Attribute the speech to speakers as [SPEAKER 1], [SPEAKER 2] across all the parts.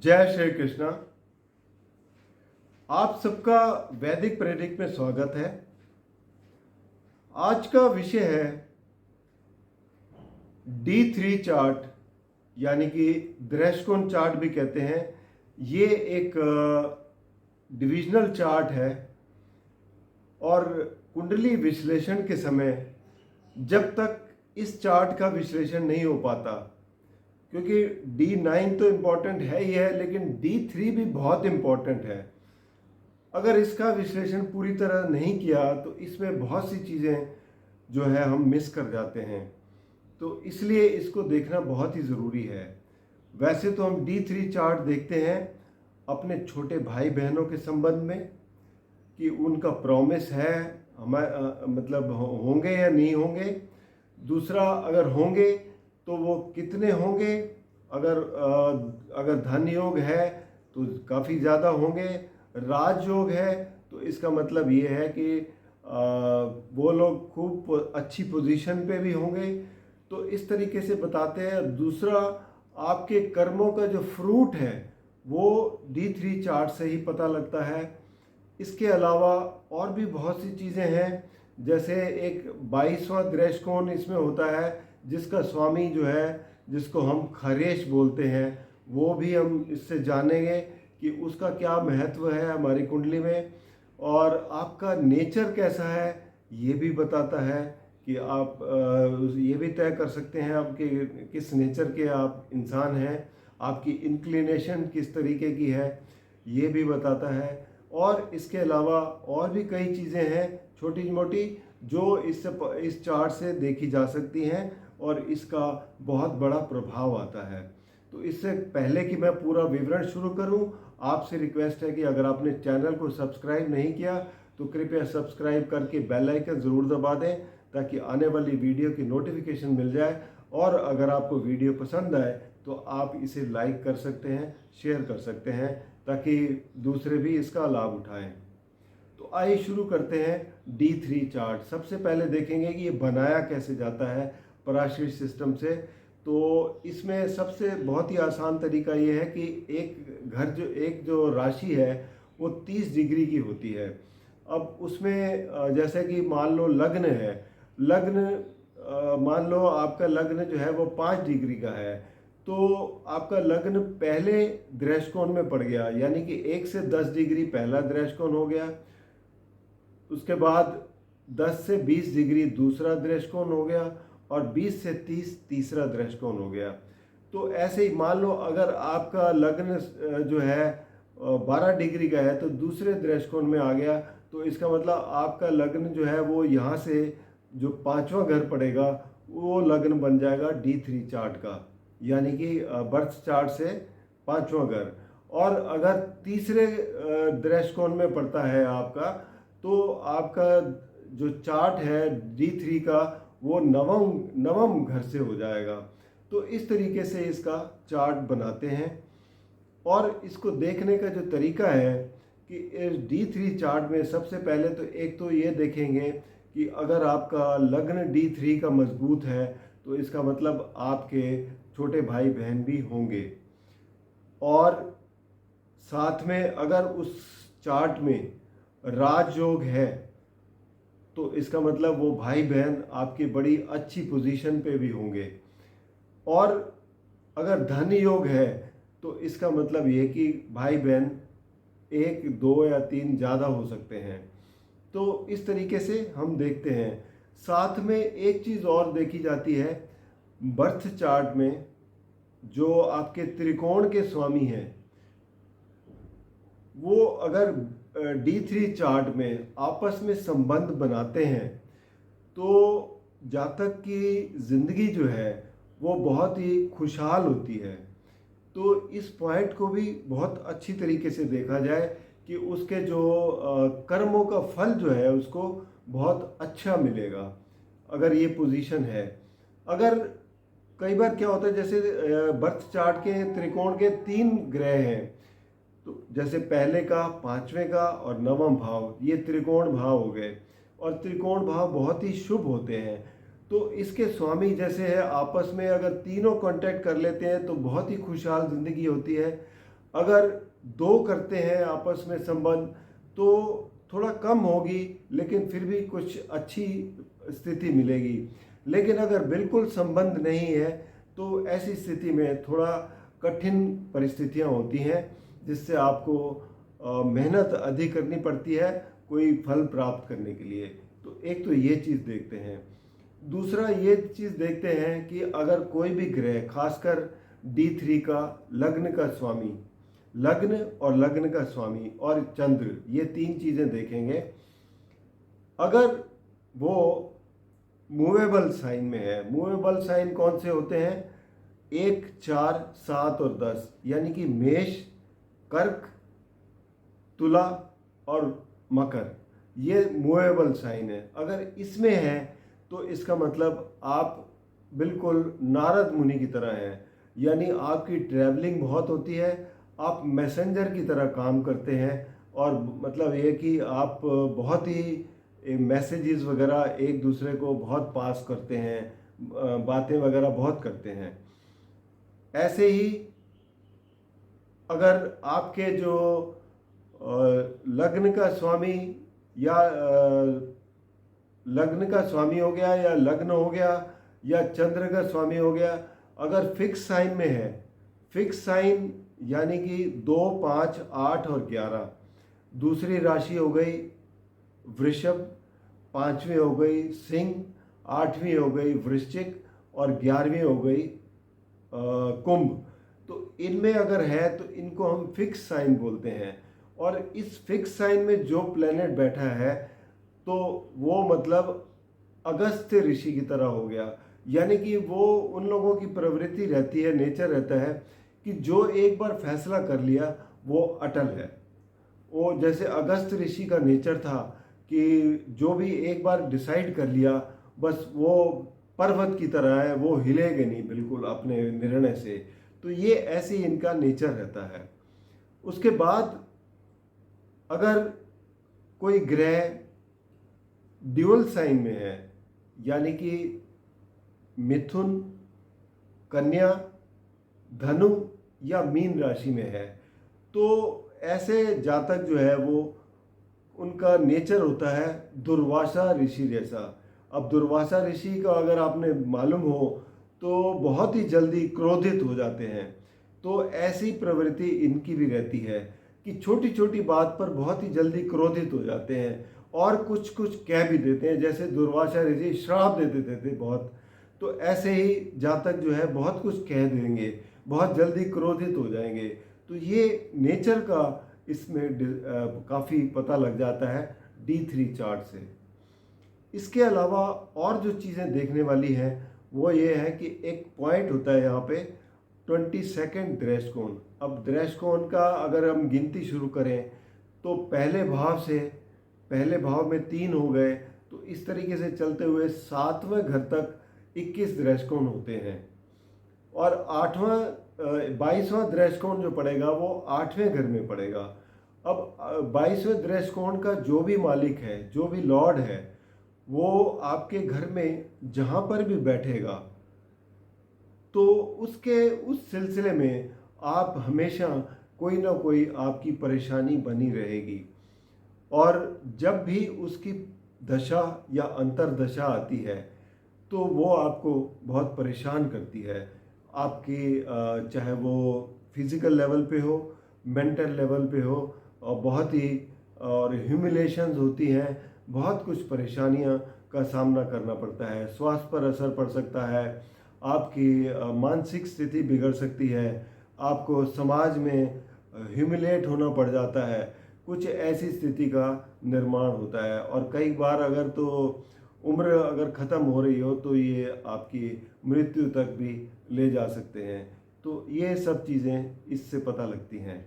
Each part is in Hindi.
[SPEAKER 1] जय श्री कृष्णा। आप सबका वैदिक प्रेडिक्ट में स्वागत है। आज का विषय है D3 चार्ट, यानी कि दृष्टिकोण चार्ट भी कहते हैं। ये एक डिविजनल चार्ट है और कुंडली विश्लेषण के समय जब तक इस चार्ट का विश्लेषण नहीं हो पाता, क्योंकि D9 तो इम्पॉर्टेंट है ही है, लेकिन D3 भी बहुत इम्पॉर्टेंट है। अगर इसका विश्लेषण पूरी तरह नहीं किया तो इसमें बहुत सी चीज़ें जो है हम मिस कर जाते हैं, तो इसलिए इसको देखना बहुत ही ज़रूरी है। वैसे तो हम D3 चार्ट देखते हैं अपने छोटे भाई बहनों के संबंध में कि उनका प्रॉमिस है हमारे मतलब होंगे या नहीं होंगे। दूसरा, अगर होंगे तो वो कितने होंगे। अगर धन योग है तो काफ़ी ज़्यादा होंगे। राजयोग है तो इसका मतलब ये है कि वो लोग खूब अच्छी पोजीशन पे भी होंगे। तो इस तरीके से बताते हैं। दूसरा, आपके कर्मों का जो फ्रूट है वो D3 चार्ट से ही पता लगता है। इसके अलावा और भी बहुत सी चीज़ें हैं, जैसे एक 22वां दृष्टिकोण इसमें होता है, जिसका स्वामी जो है, जिसको हम खरेश बोलते हैं, वो भी हम इससे जानेंगे कि उसका क्या महत्व है हमारी कुंडली में। और आपका नेचर कैसा है ये भी बताता है कि आप ये भी तय कर सकते हैं आपके किस नेचर के आप इंसान हैं। आपकी इंक्लिनेशन किस तरीके की है ये भी बताता है। और इसके अलावा और भी कई चीज़ें हैं छोटी मोटी जो इस चार्ट से देखी जा सकती हैं और इसका बहुत बड़ा प्रभाव आता है। तो इससे पहले कि मैं पूरा विवरण शुरू करूं, आपसे रिक्वेस्ट है कि अगर आपने चैनल को सब्सक्राइब नहीं किया तो कृपया सब्सक्राइब करके बेल आइकन ज़रूर दबा दें, ताकि आने वाली वीडियो की नोटिफिकेशन मिल जाए। और अगर आपको वीडियो पसंद आए तो आप इसे लाइक कर सकते हैं, शेयर कर सकते हैं, ताकि दूसरे भी इसका लाभ उठाएं। तो आइए शुरू करते हैं D3 चार्ट। सबसे पहले देखेंगे कि ये बनाया कैसे जाता है पराशरी सिस्टम से। तो इसमें सबसे बहुत ही आसान तरीका ये है कि एक जो राशि है वो 30 डिग्री की होती है। अब उसमें जैसे कि मान लो लग्न है, मान लो आपका लग्न जो है वो 5 डिग्री का है, तो आपका लग्न पहले दृष्टिकोण में पड़ गया, यानी कि 1 से 10 डिग्री पहला दृष्टिकोण हो गया। उसके बाद 10 से 20 डिग्री दूसरा दृष्टिकोण हो गया और 20 से 30 तीसरा दृष्टिकोण हो गया। तो ऐसे ही मान लो अगर आपका लग्न जो है 12 डिग्री का है तो दूसरे दृष्टिकोण में आ गया, तो इसका मतलब आपका लग्न जो है वो यहाँ से जो 5वां घर पड़ेगा वो लग्न बन जाएगा D3 चार्ट का, यानी कि बर्थ चार्ट से 5वां घर। और अगर तीसरे दृष्टिकोण में पड़ता है आपका, तो आपका जो चार्ट है D3 का वो नवम घर से हो जाएगा। तो इस तरीके से इसका चार्ट बनाते हैं। और इसको देखने का जो तरीका है कि इस D3 चार्ट में सबसे पहले तो एक तो ये देखेंगे कि अगर आपका लग्न D3 का मजबूत है तो इसका मतलब आपके छोटे भाई बहन भी होंगे। और साथ में अगर उस चार्ट में राजयोग है तो इसका मतलब वो भाई बहन आपकी बड़ी अच्छी पोजीशन पे भी होंगे। और अगर धन योग है तो इसका मतलब ये कि भाई बहन 1, 2 या 3 ज़्यादा हो सकते हैं। तो इस तरीके से हम देखते हैं। साथ में एक चीज़ और देखी जाती है बर्थ चार्ट में, जो आपके त्रिकोण के स्वामी हैं वो अगर D3 चार्ट में आपस में संबंध बनाते हैं तो जातक की ज़िंदगी जो है वो बहुत ही खुशहाल होती है। तो इस पॉइंट को भी बहुत अच्छी तरीके से देखा जाए कि उसके जो कर्मों का फल जो है उसको बहुत अच्छा मिलेगा अगर ये पोजीशन है। अगर कई बार क्या होता है, जैसे बर्थ चार्ट के त्रिकोण के 3 ग्रह हैं, तो जैसे पहले का, 5वें का और 9वां भाव, ये त्रिकोण भाव हो गए। और त्रिकोण भाव बहुत ही शुभ होते हैं। तो इसके स्वामी जैसे है, आपस में अगर तीनों कांटेक्ट कर लेते हैं तो बहुत ही खुशहाल ज़िंदगी होती है। अगर दो करते हैं आपस में संबंध तो थोड़ा कम होगी, लेकिन फिर भी कुछ अच्छी स्थिति मिलेगी। लेकिन अगर बिल्कुल संबंध नहीं है तो ऐसी स्थिति में थोड़ा कठिन परिस्थितियां होती हैं, जिससे आपको मेहनत अधिक करनी पड़ती है कोई फल प्राप्त करने के लिए। तो एक तो ये चीज़ देखते हैं। दूसरा ये चीज़ देखते हैं कि अगर कोई भी ग्रह, खासकर D3 का लग्न का स्वामी, लग्न और लग्न का स्वामी और चंद्र, ये तीन चीज़ें देखेंगे। अगर वो मूवेबल साइन में है, मूवेबल साइन कौन से होते हैं? 1, 4, 7 और 10, यानी कि मेष, कर्क, तुला और मकर, ये मूवेबल साइन है। अगर इसमें है तो इसका मतलब आप बिल्कुल नारद मुनि की तरह हैं, यानी आपकी ट्रैवलिंग बहुत होती है, आप मैसेंजर की तरह काम करते हैं, और मतलब ये कि आप बहुत ही मैसेजेस वगैरह एक दूसरे को बहुत पास करते हैं, बातें वगैरह बहुत करते हैं। ऐसे ही अगर आपके जो लग्न का स्वामी या लग्न का स्वामी हो गया, या लग्न हो गया, या चंद्र का स्वामी हो गया, अगर फिक्स साइन में है, फिक्स साइन यानी कि 2, 5, 8 और 11, दूसरी राशि हो गई वृषभ, 5वीं हो गई सिंह, 8वीं हो गई वृश्चिक और 11वीं हो गई कुंभ। तो इनमें अगर है तो इनको हम फिक्स साइन बोलते हैं। और इस फिक्स साइन में जो प्लेनेट बैठा है तो वो मतलब अगस्त्य ऋषि की तरह हो गया, यानी कि वो उन लोगों की प्रवृत्ति रहती है, नेचर रहता है कि जो एक बार फैसला कर लिया वो अटल है। वो जैसे अगस्त्य ऋषि का नेचर था कि जो भी एक बार डिसाइड कर लिया बस वो पर्वत की तरह है, वो हिलेगा नहीं बिल्कुल अपने निर्णय से। तो ये ऐसे ही इनका नेचर रहता है। उसके बाद अगर कोई ग्रह ड्यूअल साइन में है, यानी कि मिथुन, कन्या, धनु या मीन राशि में है, तो ऐसे जातक जो है वो उनका नेचर होता है दुर्वासा ऋषि जैसा। अब दुर्वासा ऋषि का अगर आपने मालूम हो तो बहुत ही जल्दी क्रोधित हो जाते हैं। तो ऐसी प्रवृत्ति इनकी भी रहती है कि छोटी छोटी बात पर बहुत ही जल्दी क्रोधित हो जाते हैं और कुछ कुछ कह भी देते हैं, जैसे दुर्वासा ऋषि श्राप दे देते थे बहुत। तो ऐसे ही जातक जो है बहुत कुछ कह देंगे, बहुत जल्दी क्रोधित हो जाएंगे। तो ये नेचर का इसमें काफ़ी पता लग जाता है D3 चार्ट से। इसके अलावा और जो चीज़ें देखने वाली हैं वो ये है कि एक पॉइंट होता है यहाँ पे 22nd दृष्टिकोण। अब दृष्टिकोण का अगर हम गिनती शुरू करें तो पहले भाव में 3 हो गए, तो इस तरीके से चलते हुए 7वें घर तक 21 दृष्टिकोण होते हैं। और 22वां दृष्टिकोण जो पड़ेगा वो 8वें घर में पड़ेगा। अब 22वें दृष्टिकोण का जो भी मालिक है, जो भी लॉर्ड है, वो आपके घर में जहाँ पर भी बैठेगा तो उसके उस सिलसिले में आप हमेशा कोई ना कोई आपकी परेशानी बनी रहेगी। और जब भी उसकी दशा या अंतर्दशा आती है तो वो आपको बहुत परेशान करती है। आपकी चाहे वो फिज़िकल लेवल पे हो, मेंटल लेवल पे हो, और बहुत ही और ह्यूमिलेशंस होती हैं, बहुत कुछ परेशानियां का सामना करना पड़ता है। स्वास्थ्य पर असर पड़ सकता है, आपकी मानसिक स्थिति बिगड़ सकती है, आपको समाज में ह्यूमिलेट होना पड़ जाता है, कुछ ऐसी स्थिति का निर्माण होता है। और कई बार अगर तो उम्र अगर ख़त्म हो रही हो तो ये आपकी मृत्यु तक भी ले जा सकते हैं। तो ये सब चीज़ें इससे पता लगती हैं।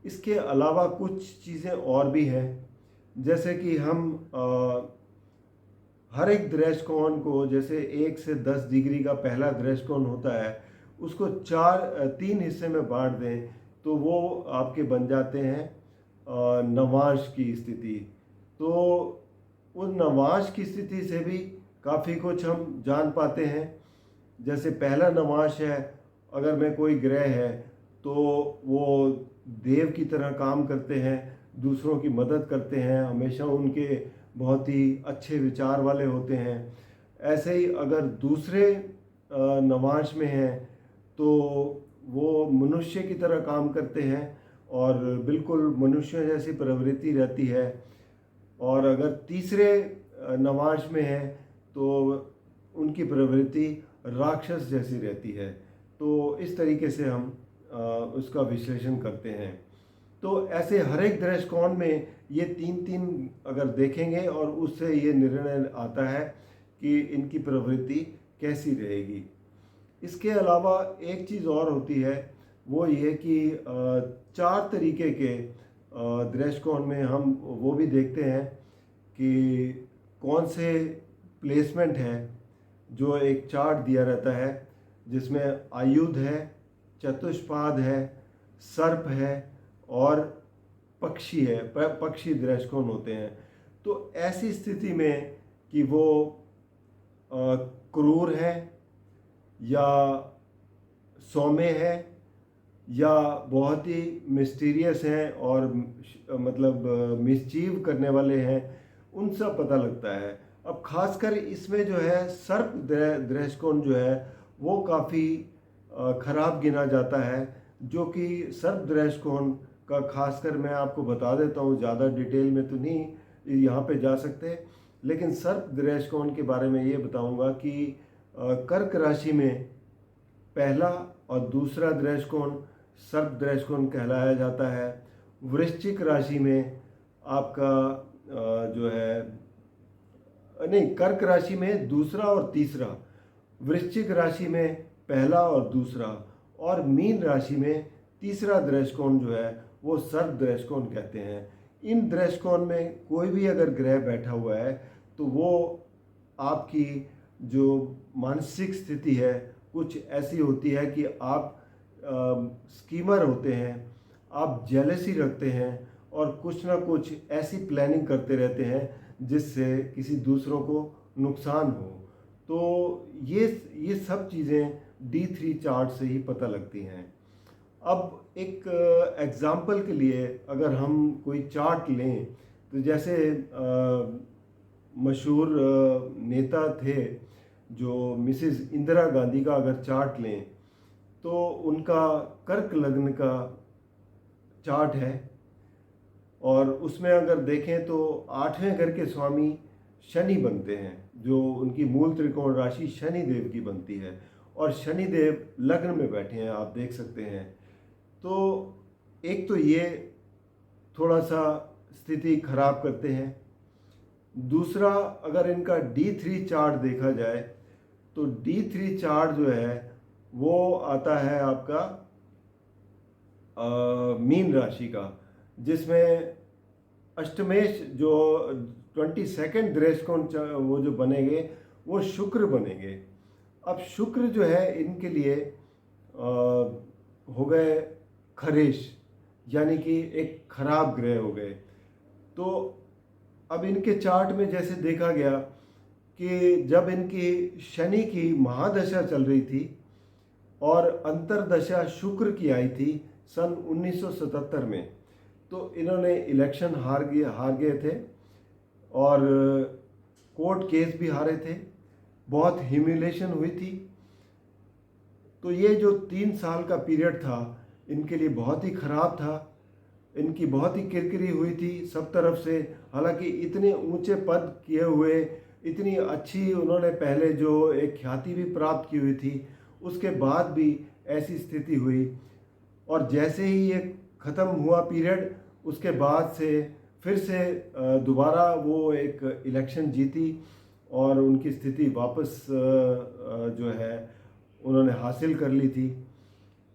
[SPEAKER 1] इसके अलावा कुछ चीज़ें और भी हैं, जैसे कि हम हर एक दृष्टिकोण को, जैसे 1 से 10 डिग्री का पहला दृष्टिकोण होता है, उसको 3 हिस्से में बांट दें तो वो आपके बन जाते हैं नवांश की स्थिति। तो उस नवांश की स्थिति से भी काफ़ी कुछ हम जान पाते हैं। जैसे पहला नवांश है, अगर मैं कोई ग्रह है तो वो देव की तरह काम करते हैं, दूसरों की मदद करते हैं, हमेशा उनके बहुत ही अच्छे विचार वाले होते हैं। ऐसे ही अगर दूसरे नवांश में हैं तो वो मनुष्य की तरह काम करते हैं और बिल्कुल मनुष्य जैसी प्रवृत्ति रहती है। और अगर तीसरे नवांश में है तो उनकी प्रवृत्ति राक्षस जैसी रहती है। तो इस तरीके से हम उसका विश्लेषण करते हैं। तो ऐसे हर एक दृष्टिकोण में ये तीन तीन अगर देखेंगे और उससे ये निर्णय आता है कि इनकी प्रवृत्ति कैसी रहेगी। इसके अलावा एक चीज़ और होती है, वो ये कि चार तरीके के दृष्टिकोण में हम वो भी देखते हैं कि कौन से प्लेसमेंट है जो एक चार्ट दिया रहता है जिसमें आयुध है, चतुष्पाद है, सर्प है और पक्षी है, पक्षी दृष्टिकोण होते हैं। तो ऐसी स्थिति में कि वो क्रूर है या सौम्य है या बहुत ही मिस्टीरियस हैं और मतलब मिसचीव करने वाले हैं, उन सब पता लगता है। अब खासकर इसमें जो है सर्प दृष्टिकोण जो है वो काफ़ी खराब गिना जाता है, जो कि सर्प दृष्टिकोण का खासकर मैं आपको बता देता हूँ, ज़्यादा डिटेल में तो नहीं यहाँ पे जा सकते, लेकिन सर्प दृष्टिकोण के बारे में ये बताऊँगा कि कर्क राशि में पहला और दूसरा दृष्टिकोण सर्प दृष्टिकोण कहलाया जाता है। वृश्चिक राशि में आपका जो है नहीं, कर्क राशि में दूसरा और तीसरा, वृश्चिक राशि में पहला और दूसरा, और मीन राशि में तीसरा दृष्टिकोण जो है वो सर्प दृष्टिकोण कहते हैं। इन दृष्टिकोण में कोई भी अगर ग्रह बैठा हुआ है तो वो आपकी जो मानसिक स्थिति है कुछ ऐसी होती है कि आप स्कीमर होते हैं, आप जेलसी रखते हैं और कुछ ना कुछ ऐसी प्लानिंग करते रहते हैं जिससे किसी दूसरों को नुकसान हो। तो ये सब चीज़ें D3 चार्ट से ही पता लगती हैं। अब एक एग्ज़ाम्पल के लिए अगर हम कोई चार्ट लें तो जैसे मशहूर नेता थे जो मिसेस इंदिरा गांधी का अगर चार्ट लें तो उनका कर्क लग्न का चार्ट है और उसमें अगर देखें तो 8वें घर के स्वामी शनि बनते हैं, जो उनकी मूल त्रिकोण राशि शनि देव की बनती है और शनि देव लग्न में बैठे हैं, आप देख सकते हैं। तो एक तो ये थोड़ा सा स्थिति खराब करते हैं। दूसरा, अगर इनका D3 चार्ट देखा जाए तो D3 चार्ट जो है वो आता है आपका मीन राशि का, जिसमें अष्टमेश जो 22 दृष्टिकोण वो जो बनेंगे वो शुक्र बनेंगे। अब शुक्र जो है इनके लिए हो गए खरेश, यानी कि एक खराब ग्रह हो गए। तो अब इनके चार्ट में जैसे देखा गया कि जब इनकी शनि की महादशा चल रही थी और अंतरदशा शुक्र की आई थी सन 1977 में, तो इन्होंने इलेक्शन हार गए थे और कोर्ट केस भी हारे थे, बहुत ह्यूमिलेशन हुई थी। तो ये जो 3 साल का पीरियड था इनके लिए बहुत ही ख़राब था, इनकी बहुत ही किरकिरी हुई थी सब तरफ से। हालांकि इतने ऊंचे पद किए हुए, इतनी अच्छी उन्होंने पहले जो एक ख्याति भी प्राप्त की हुई थी, उसके बाद भी ऐसी स्थिति हुई। और जैसे ही ये ख़त्म हुआ पीरियड, उसके बाद से फिर से दोबारा वो एक इलेक्शन जीती और उनकी स्थिति वापस जो है उन्होंने हासिल कर ली थी।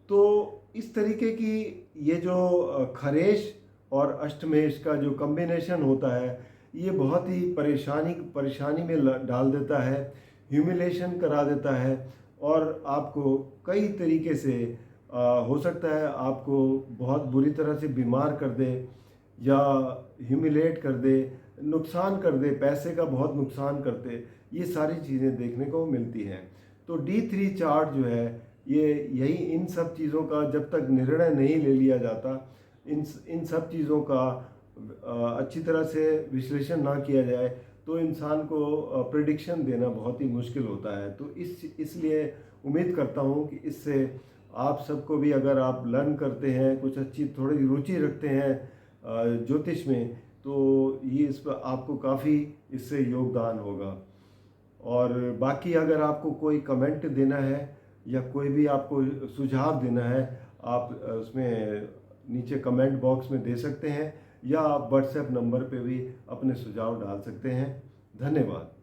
[SPEAKER 1] तो इस तरीके की ये जो खरेश और अष्टमेश का जो कम्बिनेशन होता है ये बहुत ही परेशानी में डाल देता है, ह्यूमिलेशन करा देता है और आपको कई तरीके से हो सकता है आपको बहुत बुरी तरह से बीमार कर दे या ह्यूमिलेट कर दे, नुकसान कर दे, पैसे का बहुत नुकसान करते, ये सारी चीज़ें देखने को मिलती हैं। तो D3 चार्ट जो है ये यही इन सब चीज़ों का जब तक निर्णय नहीं ले लिया जाता, इन सब चीज़ों का अच्छी तरह से विश्लेषण ना किया जाए तो इंसान को प्रेडिक्शन देना बहुत ही मुश्किल होता है। तो इसलिए उम्मीद करता हूँ कि इससे आप सबको भी, अगर आप लर्न करते हैं, कुछ अच्छी थोड़ी रुचि रखते हैं ज्योतिष में, तो ये इस पर आपको काफ़ी इससे योगदान होगा। और बाकी अगर आपको कोई कमेंट देना है या कोई भी आपको सुझाव देना है, आप उसमें नीचे कमेंट बॉक्स में दे सकते हैं, या आप व्हाट्सएप नंबर पे भी अपने सुझाव डाल सकते हैं। धन्यवाद।